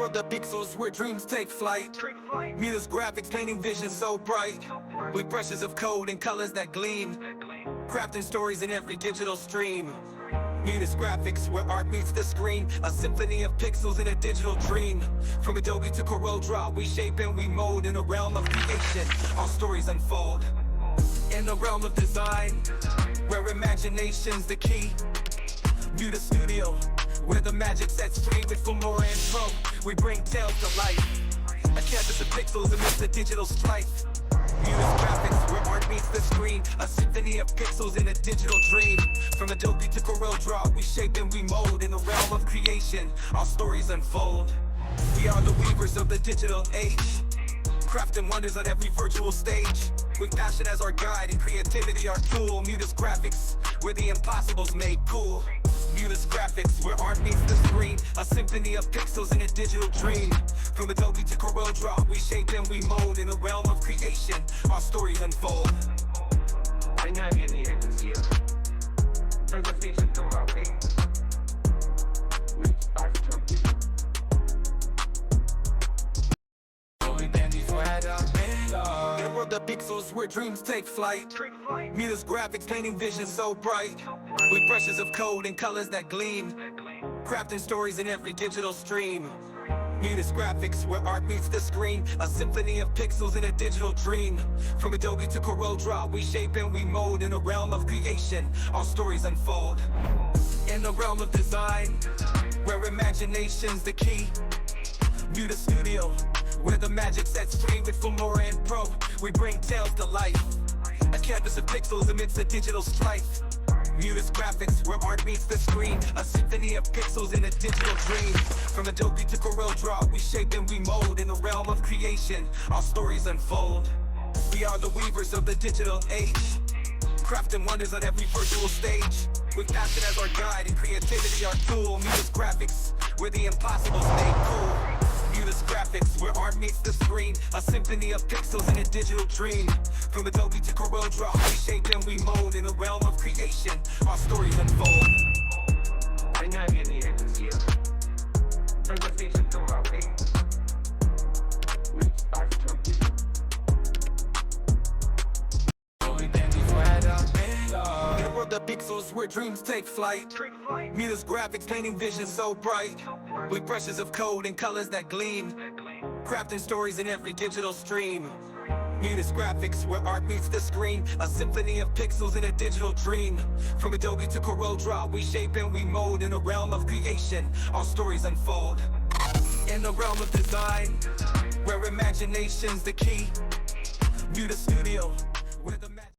world of pixels where dreams take flight. Murtaz graphics painting vision so bright, with brushes of code and colors that gleam, crafting stories in every digital stream. Murtaz graphics where art meets the screen, a symphony of pixels in a digital dream. From Adobe to CorelDRAW, we shape and we mold in a realm of creation. Our stories unfold in the realm of design, where imagination's the key. Murtaz Studio, where the magic sets free. With Filmora and Pro, we bring tales to life. A canvas of pixels amidst the digital strife. Murtaz graphics, where art meets the screen, a symphony of pixels in a digital dream. From Adobe to CorelDRAW, we shape and we mold in the realm of creation. Our stories unfold. We are the weavers of the digital age, crafting wonders on every virtual stage. With passion as our guide and creativity our tool. Murtaz graphics, where the impossible's made cool. Murtaz graphics, where art meets the screen, a symphony of pixels in a digital dream. From Adobe to CorelDRAW, we shape and we mold in the realm of creation. Our stories unfold. In a world of pixels where dreams take flight. Murtaz graphics painting vision so bright, with brushes of code and colors that gleam, crafting stories in every digital stream. Murtaz graphics, where art meets the screen, a symphony of pixels in a digital dream. From Adobe to CorelDRAW, we shape and we mold in a realm of creation. Our stories unfold in the realm of design, where imagination's the key. Murtaz Studio, where the magic sets free. With Filmora and Pro, we bring tales to life. A canvas of pixels amidst the digital strife. Murtaz graphics, where art meets the screen, a symphony of pixels in a digital dream. From Adobe to CorelDRAW, we shape and we mold in the realm of creation. Our stories unfold. We are the weavers of the digital age, crafting wonders on every virtual stage. With passion as our guide and creativity our tool. Murtaz graphics, where the impossible's made cool. Murtaz graphics, where art meets the screen, a symphony of pixels in a digital dream. From Adobe to CorelDRAW, we shape and we mold in the realm of creation. Our stories unfold. In a world of pixels where dreams take flight. Murtaz graphics painting vision so bright, with brushes of code and colors that gleam, crafting stories in every digital stream. Murtaz graphics, where art meets the screen, a symphony of pixels in a digital dream. From Adobe to CorelDRAW, we shape and we mold in a realm of creation. Our stories unfold in the realm of design, where imagination's the key. Murtaz Studio, where the